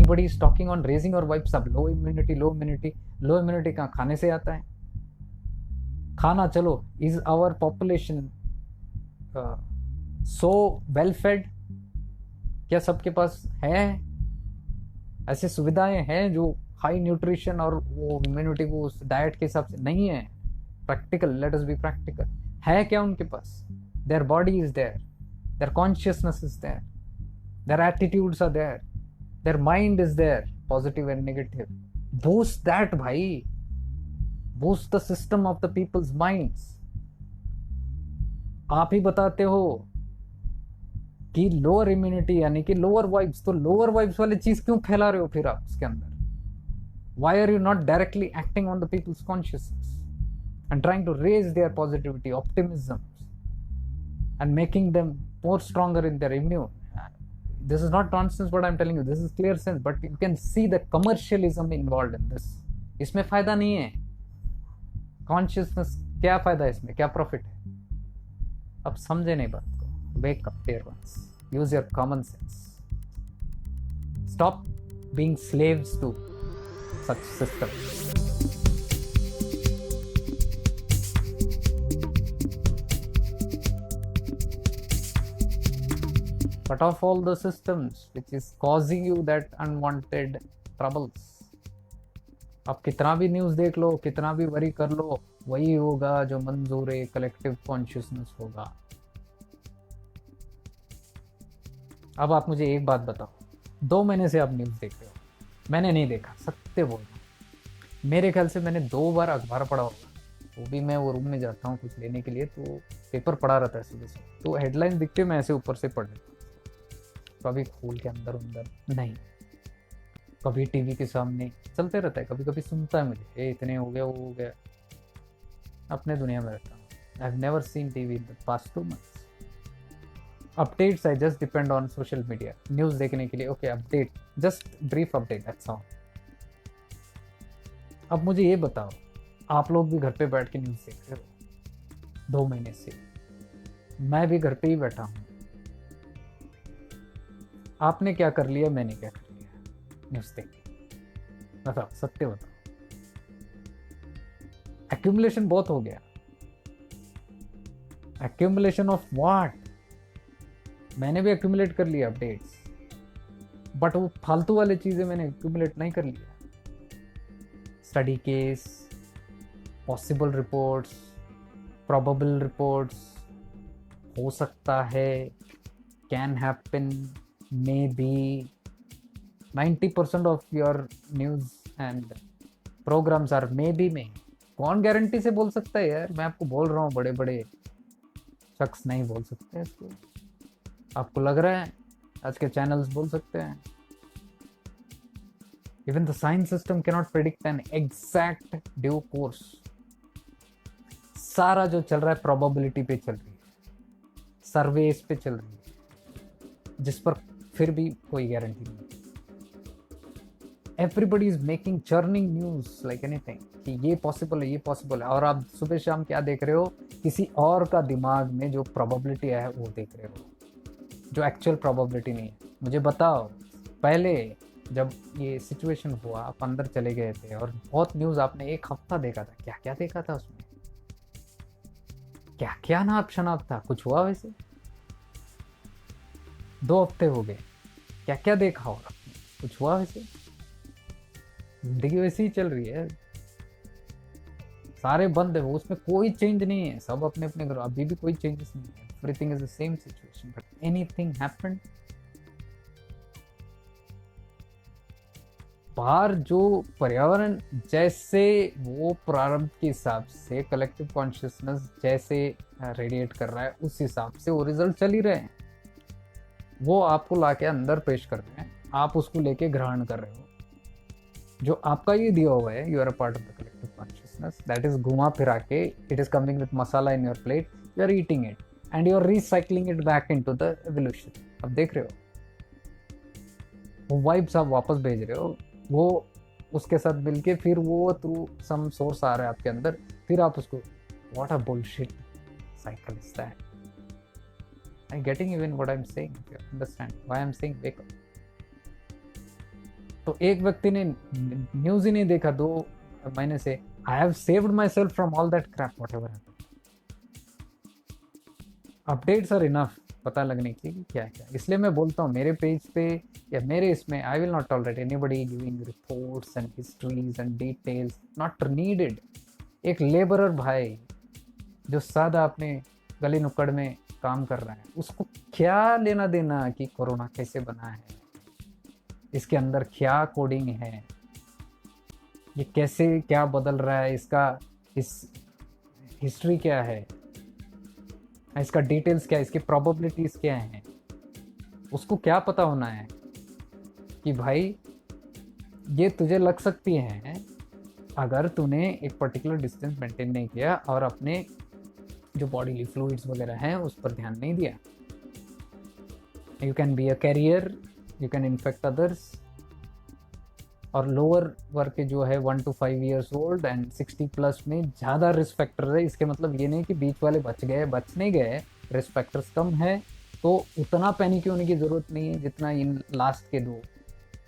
Anybody is talking on raising your vibes. अब low immunity, low immunity, low immunity कहाँ? खाने से आता है. खाना, चलो, is our population so well fed? क्या सबके पास है ऐसी सुविधाएं हैं जो हाई न्यूट्रिशन और वो इम्यूनिटी को उस डाइट के हिसाब से? नहीं है. Practical, let us be practical. है क्या उनके पास? Their body is there, their consciousness is there, their attitudes are there, their mind is there, positive and negative. Boost that भाई. Boost the system of the people's minds. आप ही बताते हो कि लोअर इम्यूनिटी यानी कि लोअर वाइब्स. तो lower vibes वाली चीज क्यों फैला रहे हो फिर आप उसके अंदर? Why are you not directly acting on the people's consciousness and trying to raise their positivity, optimism, and making them more stronger in their immune? This is not nonsense what I'm telling you. This is clear sense, but you can see the commercialism involved in this. इसमें फायदा नहीं है. Consciousness, क्या फायदा है इसमें? क्या profit है? अब समझे नहीं बात को. Wake up, dear ones. Use your common sense. Stop being slaves to such systems. Cut off all the systems which is causing you that unwanted troubles. आप कितना भी न्यूज़ देख लो, कितना भी वरी कर लो, वही होगा जो मंजूर कलेक्टिव कॉन्शियसनेस होगा. अब आप मुझे एक बात बताओ, 2 महीने से आप न्यूज़ देख रहे हो, मैंने नहीं देखा, सत्य बोल रहा हूँ. मेरे ख्याल से मैंने 2 बार अखबार पढ़ा होगा. वो भी मैं वो रूम में जाता हूँ कुछ लेने के लिए, तो पेपर पढ़ा रहता है सुबह से, तो हेडलाइन दिखते मैं ऐसे ऊपर से पढ़ लेता हूँ. कभी खोल के अंदर नहीं, कभी टीवी के सामने चलते रहता है, कभी कभी सुनता है मुझे, ए इतने हो गया, वो हो गया. अपने दुनिया में रहता हूँ. I have never seen TV in the past 2 months. Updates I just depend on social media news देखने के लिए. Okay, update, just brief update, that's all. अब मुझे ये बताओ, आप लोग भी घर पे बैठ के न्यूज़ देख रहे हो 2 महीने से, मैं भी घर पे ही बैठा हूँ. आपने क्या कर लिया, मैंने क्या कर लिया न्यूज़ देख के? बताओ, सत्य बताओ. एक्यूमुलेशन बहुत हो गया. Accumulation of what? मैंने भी एक्यूमुलेट कर लिया अपडेट्स, बट वो फालतू वाले चीज़ें मैंने एक्यूमुलेट नहीं कर लिया. Study case, possible reports, probable reports, हो सकता है, can happen, may be. 90% of your news and programs are may be में. कौन गारंटी से बोल सकता है यार? मैं आपको बोल रहा हूँ, बड़े बड़े शख्स नहीं बोल सकते इसको. आपको लग रहा है आज के चैनल्स बोल सकते हैं? Even the science system can not predict an exact due course. सारा जो चल रहा है प्रोबेबिलिटी पे चल रही है, सर्वेस पे चल रही है, जिस पर फिर भी कोई गारंटी नहीं. Everybody is making churning news like anything कि ये पॉसिबल है, ये पॉसिबल है. और आप सुबह शाम क्या देख रहे हो? किसी और का दिमाग में जो प्रोबेबिलिटी है वो देख रहे हो, जो एक्चुअल प्रोबेबिलिटी नहीं है. मुझे बताओ, पहले जब ये सिचुएशन हुआ, आप अंदर चले गए थे और बहुत न्यूज़ आपने 1 हफ्ता देखा था, क्या क्या देखा था उसमें? क्या क्या नाप शनाप था? कुछ हुआ वैसे? 2 हफ्ते हो गए, क्या क्या देखा? और आपने कुछ हुआ वैसे? जिंदगी वैसी ही चल रही है, सारे बंद है, वो उसमें कोई चेंज नहीं है. सब अपने अपने घर, अभी भी कोई चेंजेस नहीं है. Everything is the same situation, but anything happened. बाहर जो पर्यावरण जैसे वो प्रारंभ के हिसाब से कलेक्टिव कॉन्शियसनेस जैसे रेडिएट कर रहा है, उस हिसाब से वो रिजल्ट चल ही रहे हैं. वो आपको लाके अंदर पेश कर रहे हैं, आप उसको लेके ग्रहण कर रहे हो. जो आपका ये दिया हुआ है, you are a part of the collective consciousness, that is घुमा फिरा के, it is coming with masala in your plate, you are eating it and you are recycling it back into the evolution. अब देख रहे हो, वो वाइब्स आप वापस भेज रहे हो, वो उसके साथ मिलके फिर वो थ्रू सम सोर्स आ रहा है आपके अंदर, फिर आप उसको, what a bullshit cycle is that. I getting even what I am saying, you understand why I am saying wake up. तो एक व्यक्ति ने न्यूज ही नहीं देखा 2 महीने से, I have saved myself from all that crap whatever. Updates are enough पता लगने की क्या क्या। इसलिए मैं बोलता हूँ मेरे पेज पे या मेरे इसमें, I will not tolerate anybody giving reports and histories and details, not needed. एक लेबरर भाई जो सादा अपने गली नुक्कड़ में काम कर रहा है, उसको क्या लेना देना कि कोरोना कैसे बना है, इसके अंदर क्या कोडिंग है, ये कैसे क्या बदल रहा है, इसका हिस्ट्री क्या है, इसका डिटेल्स क्या है, इसकी प्रोबेबिलिटीज क्या हैं। उसको क्या पता होना है कि भाई ये तुझे लग सकती हैं अगर तूने एक पर्टिकुलर डिस्टेंस मेंटेन नहीं किया और अपने जो बॉडीली फ्लूइड्स वगैरह हैं उस पर ध्यान नहीं दिया। You can be a carrier, you can infect others. और लोअर वर्ग के जो है 1 to 5 years ओल्ड एंड 60+ में ज़्यादा रिस्क फैक्टर है। इसके मतलब ये नहीं कि बीच वाले बच नहीं गए, रिस्क फैक्टर्स कम है, तो उतना पैनिक होने की ज़रूरत नहीं है जितना इन लास्ट के 2।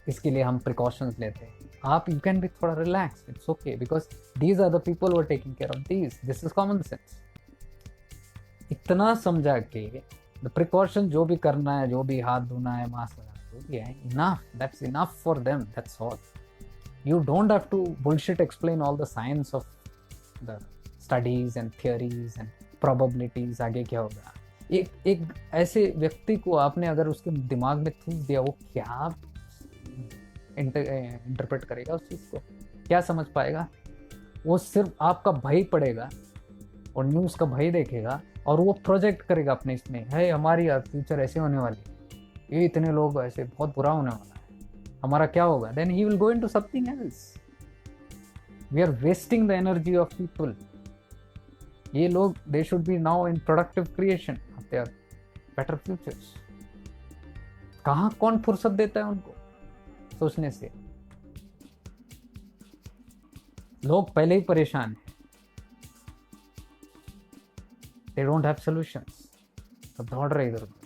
इसके लिए हम प्रिकॉशंस लेते हैं। आप यू कैन बी थोड़ा relax, it's okay, because these are the people who are taking care of this is common sense. इतना समझा के द प्रिकॉशन जो भी करना है, जो भी हाथ धोना है, मास्क लगाना, जो भी है, enough, that's enough for them, that's all. You don't have to bullshit explain all the science of the studies and theories and probabilities, आगे क्या होगा। एक ऐसे व्यक्ति को आपने अगर उसके दिमाग में थूक दिया, वो क्या इंटरप्रेट करेगा उस चीज़ को, क्या समझ पाएगा। वो सिर्फ आपका भय पड़ेगा और न्यूज़ का भय देखेगा और वो प्रोजेक्ट करेगा अपने इसमें, है हमारी फ्यूचर ऐसे होने वाली, ये इतने लोग ऐसे, बहुत बुरा होने वाला, हमारा क्या होगा। Then he will go into something else. We are wasting the energy of people. ये लोग they should be now in productive creation of their better futures. कहाँ कौन फुर्सत देता है उनको सोचने से। लोग पहले ही परेशान हैं, दे डोंट हैव सॉल्यूशंस, सब दौड़ रहे इधर उधर।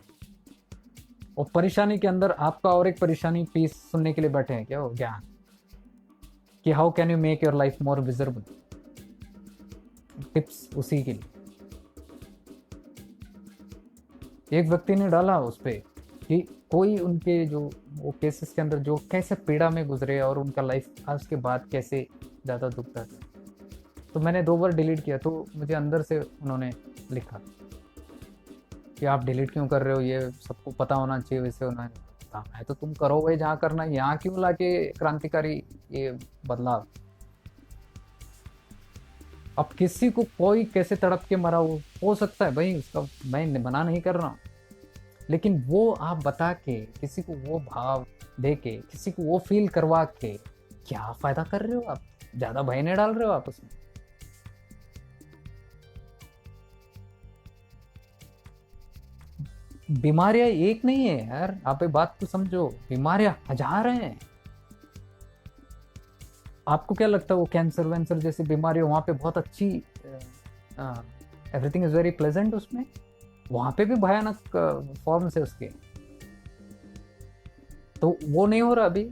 और परेशानी के अंदर आपका और एक परेशानी पीस सुनने के लिए बैठे हैं क्या, वो ज्ञान कि how can you make your life more visible, tips उसी के लिए। एक व्यक्ति ने डाला उस पर कि कोई उनके जो वो केसेस के अंदर जो कैसे पीड़ा में गुजरे और उनका लाइफ आज के बाद कैसे ज़्यादा दुखता है। तो मैंने 2 बार डिलीट किया, तो मुझे अंदर से उन्होंने लिखा कि आप डिलीट क्यों कर रहे हो, ये सबको पता होना चाहिए, वैसे होना है। मैं तो तुम करो भाई जहाँ करना है, यहाँ क्यों लाके क्रांतिकारी ये बदलाव। अब किसी को कोई कैसे तड़प के मरा हो सकता है भाई, उसका मैं मना नहीं कर रहा हूँ, लेकिन वो आप बता के किसी को वो भाव दे के किसी को वो फील करवा के क्या फायदा कर रहे हो आप, ज्यादा भय नहीं डाल रहे हो आप उसमें। बीमारियां एक नहीं है यार, आप एक बात तो समझो, बीमारियां हजार हैं। आपको क्या लगता है वो कैंसर वैंसर जैसी बीमारी वहां पे बहुत अच्छी, एवरीथिंग इज वेरी प्लेजेंट, उसमें वहां पे भी भयानक फॉर्म से उसके, तो वो नहीं हो रहा अभी।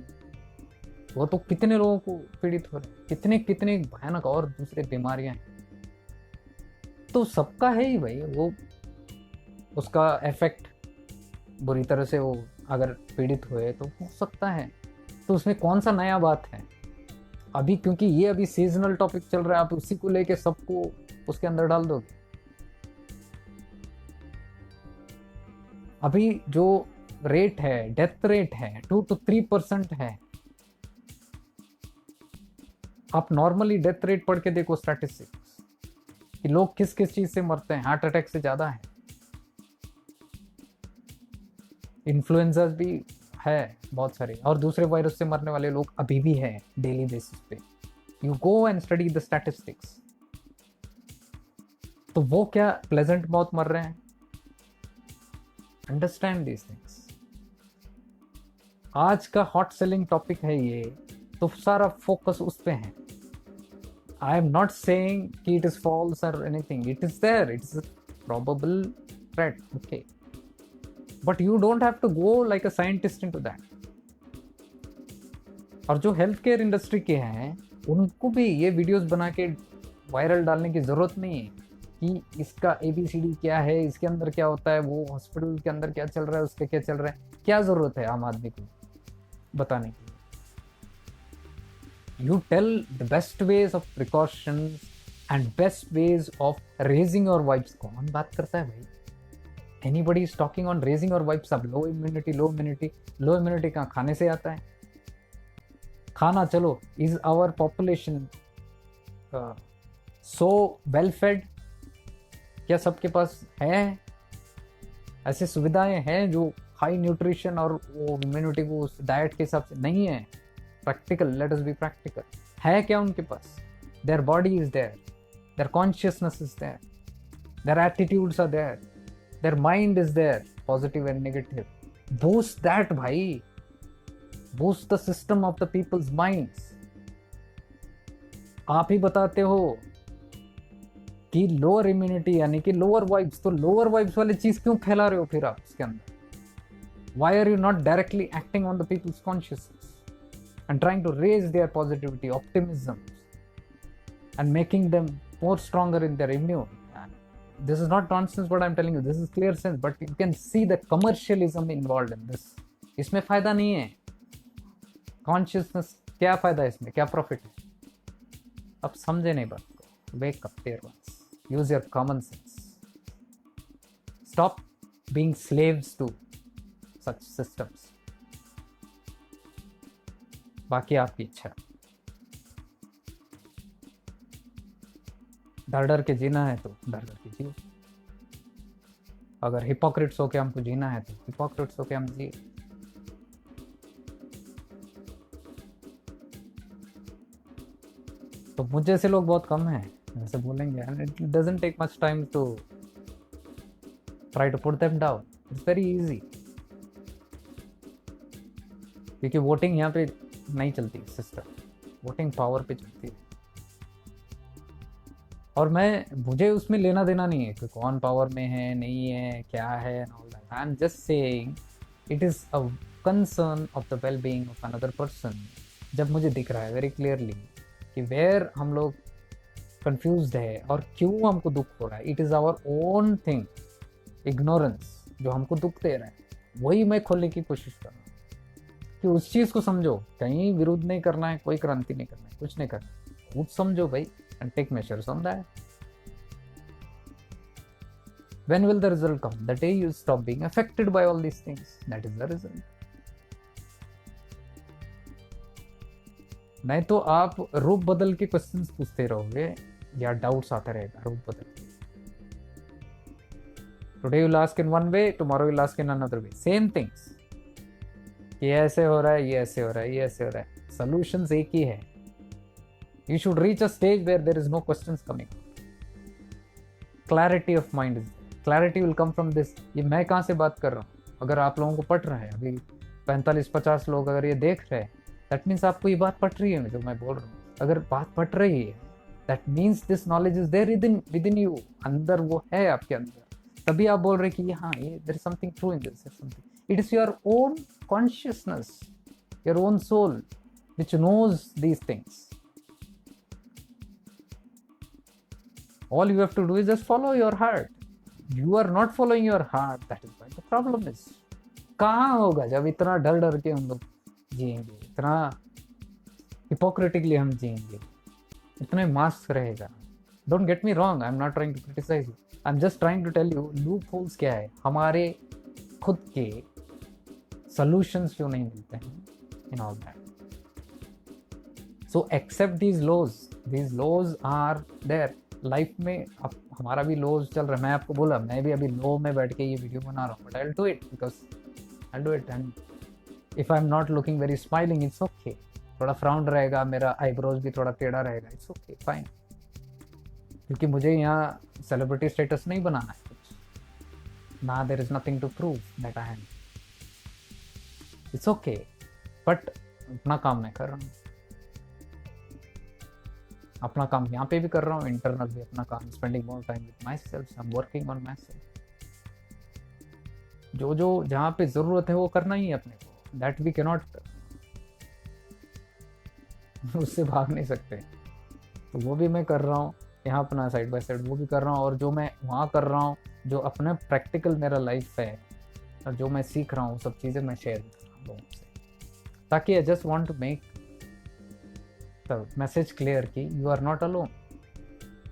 वो तो कितने लोगों को पीड़ित हो रहे, कितने कितने भयानक और दूसरे बीमारियां हैं। तो सबका है ही भाई, वो उसका इफेक्ट बुरी तरह से वो अगर पीड़ित हुए तो हो सकता है। तो उसमें कौन सा नया बात है अभी, क्योंकि ये अभी सीजनल टॉपिक चल रहा है, आप उसी को लेके सबको उसके अंदर डाल दोगे। अभी जो रेट है, डेथ रेट है 2 to 3% है। आप नॉर्मली डेथ रेट पढ़ के देखो स्टैटिस्टिक्स कि लोग किस किस चीज से मरते हैं। हार्ट अटैक से ज्यादा है, इन्फ्लुएंजा भी है बहुत सारे, और दूसरे वायरस से मरने वाले लोग अभी भी हैं डेली बेसिस पे। You go and study the statistics. तो वो क्या प्लेजेंट मौत मर रहे हैं, अंडरस्टैंड दीज थिंग्स। आज का हॉट सेलिंग टॉपिक है ये, तो सारा फोकस उस पे है। आई एम नॉट सेइंग कि it is false or anything, it is there, it is probable threat, okay, but you don't have to go like a scientist into that. और जो हेल्थ केयर इंडस्ट्री के हैं उनको भी ये videos बना के वायरल डालने की ज़रूरत नहीं है कि इसका ABCD क्या है, इसके अंदर क्या होता है, वो हॉस्पिटल के अंदर क्या चल रहा है, उसके क्या चल रहा है। क्या ज़रूरत है आम आदमी को बताने की? You tell the best ways of precautions and best ways of raising your vibes. कौन बात करता है भाई? Anybody is talking on raising your vibes? अब low immunity, low immunity, low immunity कहाँ खाने से आता है? खाना चलो, is our population so well fed? क्या सबके पास है ऐसे सुविधाएं हैं जो हाई न्यूट्रिशन और वो इम्यूनिटी को उस डाइट के हिसाब से नहीं है? Practical, let us be practical. है क्या उनके पास? Their body is there, their consciousness is there, their attitudes are there, their mind is there, positive and negative. Boost that भाई, boost the system of the people's minds. आप ही बताते हो कि लोअर इम्यूनिटी यानी कि लोअर वाइब्स, तो lower vibes वाली चीज क्यों फैला रहे हो फिर आप उसके अंदर? Why are you not directly acting on the people's consciousness and trying to raise their positivity, optimism, and making them more stronger in their immune? This is not nonsense what I'm telling you. This is clear sense, but you can see the commercialism involved in this. इसमें फायदा नहीं है। Consciousness, क्या फायदा है इसमें? क्या profit है? अब समझे नहीं बात को। Wake up, dear ones. Use your common sense. Stop being slaves to such systems. बाकी आपकी इच्छा। डर डर के जीना है तो डर डर के जियो। अगर हिपोक्रेट्स होके हमको जीना है तो हिपोक्रेट्स होके हम जिए। तो मुझे से लोग बहुत कम हैं ऐसे बोलेंगे, and it doesn't take much time to try to put them down. It's very easy. क्योंकि वोटिंग यहाँ पे नहीं चलती सिस्टम, वोटिंग पावर पे चलती है। और मुझे उसमें लेना देना नहीं है कि कौन पावर में है नहीं है क्या है and all that. I am just saying it is a concern of the well being of another person. जब मुझे दिख रहा है वेरी क्लियरली कि वेयर हम लोग कंफ्यूज्ड है और क्यों हमको दुख हो रहा है, it is our own thing, ignorance जो हमको दुख दे रहा है, वही मैं खोलने की कोशिश कर रहा हूँ कि उस चीज़ को समझो। कहीं विरोध नहीं करना है, कोई क्रांति नहीं करना है, कुछ नहीं करना है, खुद समझो भाई and take measures on that. When will the result come? The day you stop being affected by all these things, that is the result. नहीं तो आप रूप बदल के क्वेश्चंस पूछते रहोगे या डाउट्स आते रहेगा रूप बदल के। Today you'll ask in one way, tomorrow you'll ask in another way. Same things. ये ऐसे हो रहा है, ये ऐसे हो रहा है, ये ऐसे हो रहा है। Solutions एक ही है। You should reach a stage where there is no questions coming. Clarity of mind is there. Clarity will come from this. ये मैं कहाँ से बात कर रहा हूँ? अगर आप लोगों को पट रहा है, अभी 45-50 लोग अगर ये देख रहे हैं, that means आपको ये बात पट रही है जो मैं बोल रहा हूँ। अगर बात पट रही है, that means this knowledge is there within you. अंदर वो है आपके अंदर। तभी आप बोल रहे कि हाँ ये there is something true in this. It is your own consciousness, your own soul, which knows these things. All you have to do is just follow your heart. You are not following your heart. That is why the problem is. कहाँ होगा जब इतना डर डर के हम लोग जिएंगे, इतना हिपोक्रेटिकली हम जिएंगे, इतने मास्क रहेगा। Don't get me wrong. I'm not trying to criticize you. I'm just trying to tell you loopholes क्या है, हमारे खुद के solutions क्यों नहीं मिलते हैं in all that. So accept these laws. These laws are there. Life में अब हमारा भी लोज चल रहा है। मैं आपको बोला मैं भी अभी लो में बैठ के ये वीडियो बना रहा हूँ, but I will do it because I do it and if I am not looking very smiling it's okay. थोड़ा फ्राउंड रहेगा, मेरा आईब्रोज भी थोड़ा टेढ़ा रहेगा, इट्स ओके फाइन, क्योंकि मुझे यहाँ सेलिब्रिटी स्टेटस नहीं बनाना है कुछ ना। There is nothing to prove that I am, it's okay, but अपना काम मैं कर रहा हूँ, अपना काम यहाँ पे भी कर रहा हूँ, इंटरनल भी अपना काम, spending more time with my self, I am working on my self. जो जहाँ पे ज़रूरत है वो करना ही है अपने को। दैट वी कैनॉट उससे भाग नहीं सकते। तो वो भी मैं कर रहा हूँ यहाँ अपना साइड बाय साइड, वो भी कर रहा हूँ, और जो मैं वहाँ कर रहा हूँ, जो अपना प्रैक्टिकल मेरा लाइफ है और जो मैं सीख रहा हूँ, सब चीज़ें मैं शेयर कर रहा हूँ लोगों से, ताकि I just want to make the message clear कि यू आर नॉट अलोन।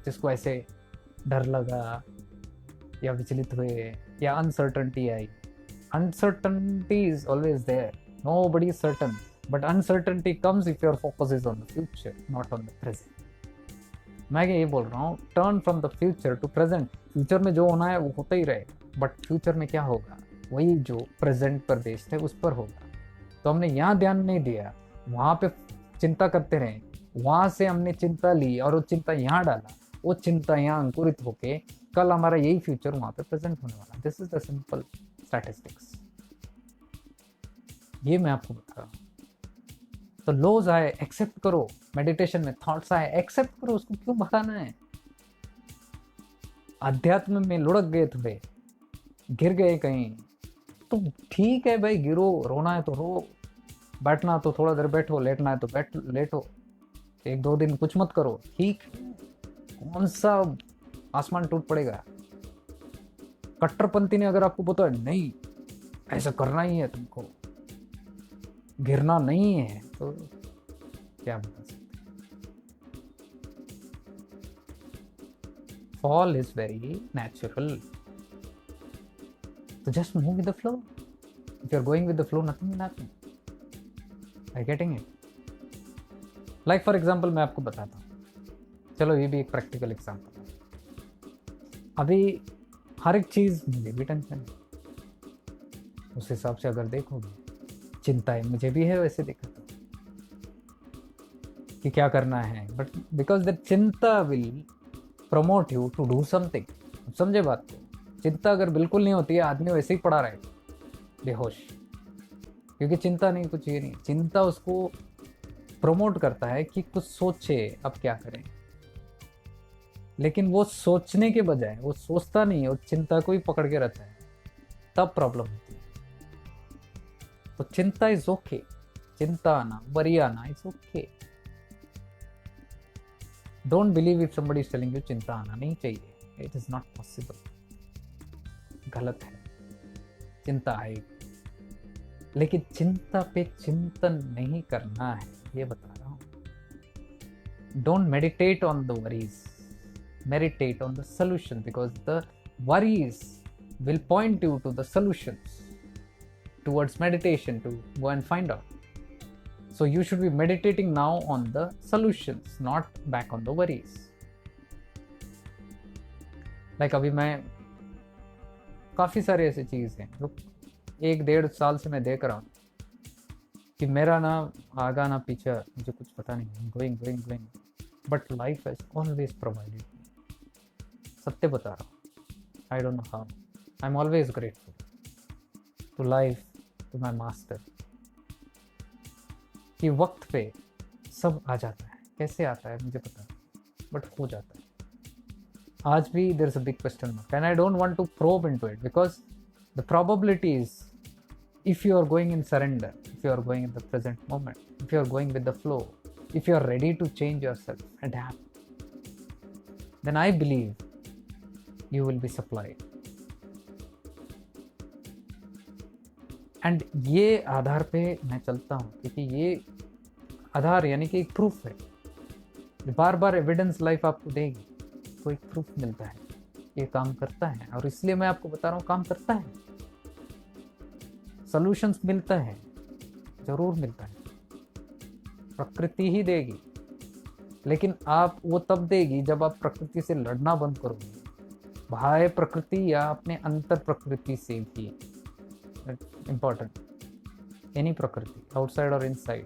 जिसको ऐसे डर लगा या विचलित हुए या अनसर्टनिटी आई, uncertainty is always there, nobody is certain, but uncertainty comes if your focus is on the future, not on the present। मैं ये बोल रहा हूँ, turn from the future to present. Future में जो होना है वो होता ही रहे, बट फ्यूचर में क्या होगा वही जो प्रेजेंट पर बेस्ड है उस पर होगा। तो हमने यहाँ ध्यान नहीं दिया, वहाँ पे चिंता करते रहे, वहाँ से हमने चिंता ली और वो चिंता यहाँ डाला, वो चिंता यहाँ अंकुरित होके कल हमारा यही फ्यूचर वहाँ पे प्रेजेंट होने वाला। This is the simple statistics, ये मैं आपको बता रहा हूँ। तो लॉज आए एक्सेप्ट करो, मेडिटेशन में थॉट्स आए एक्सेप्ट करो, उसको क्यों भगाना है। अध्यात्म में लुढ़क गए थोड़े, गिर गए कहीं, तो ठीक है भाई, गिरो, रोना है तो रो, बैठना तो थोड़ा देर बैठो, लेटना है तो लेटो, 1-2 दिन कुछ मत करो, ठीक। कौन सा आसमान टूट पड़ेगा। कट्टरपंथी ने अगर आपको बताया नहीं ऐसा करना ही है, तुमको गिरना नहीं है, तो क्या बता सकते। फॉल इज वेरी नेचुरल, तो just move with the flow. If you are going with the flow, nothing will happen. I getting it. Like for example मैं आपको बताता हूँ, चलो ये भी एक प्रैक्टिकल एग्जांपल है। अभी हर एक चीज़ मुझे भी टेंशन है, उस हिसाब से अगर देखोगे, चिंताएं मुझे भी है वैसे देखा तो, कि क्या करना है, बट बिकॉज दैट चिंता will promote you to do something. समझे बात को। चिंता अगर बिल्कुल नहीं होती है, आदमी वैसे ही पड़ा रहे बेहोश, क्योंकि चिंता नहीं, कुछ ये नहीं। चिंता उसको प्रमोट करता है कि कुछ सोचे अब क्या करें, लेकिन वो सोचने के बजाय वो सोचता नहीं है, वो चिंता को ही पकड़ के रहता है, तब प्रॉब्लम होती है। तो चिंता इज ओके, चिंता आना, वरी आना is okay. Don't believe if somebody is telling you चिंता आना नहीं चाहिए, इट इज नॉट पॉसिबल, गलत है। चिंता आएगी, लेकिन चिंता पे चिंतन नहीं करना है, ये बता रहा हूं। Don't meditate on the worries, meditate on the solution, because the worries will point you to the solutions, towards meditation to go and find out. So you should be meditating now on the solutions, not back on the worries. Like अभी मैं काफ़ी सारे ऐसे चीज़ हैं जो 1-1.5 साल से मैं देख रहा हूँ कि मेरा ना आगा ना पीछा, मुझे कुछ पता नहीं, going, but life has always provided. सत्य बता रहा हूँ, I don't know how, I am always grateful to life, to my master, कि वक्त पे सब आ जाता है। कैसे आता है मुझे पता नहीं, बट हो जाता है। आज भी there is a big question mark, and I don't want to probe into it, because the probabilities, if you are going in surrender, if you are going in the present moment, if you are going with the flow, if you are ready to change yourself, adapt, then I believe you will be supplied. And ये आधार पे मैं चलता हूँ, क्योंकि ये आधार यानी कि एक प्रूफ है। बार बार एविडेंस लाइफ आपको देगी, तो एक प्रूफ मिलता है ये काम करता है, और इसलिए मैं आपको बता रहा हूँ काम करता है। सॉल्यूशंस मिलता है, जरूर मिलता है, प्रकृति ही देगी, लेकिन आप वो तब देगी जब आप प्रकृति से लड़ना बंद करोगे, बाह्य प्रकृति या अपने अंतर प्रकृति से भी। इंपॉर्टेंट, एनी प्रकृति, आउटसाइड और inside,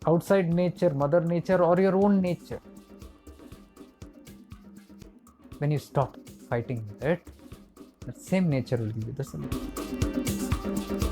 outside nature, mother nature और your own nature. When you stop fighting with it, that same nature will give you the solution.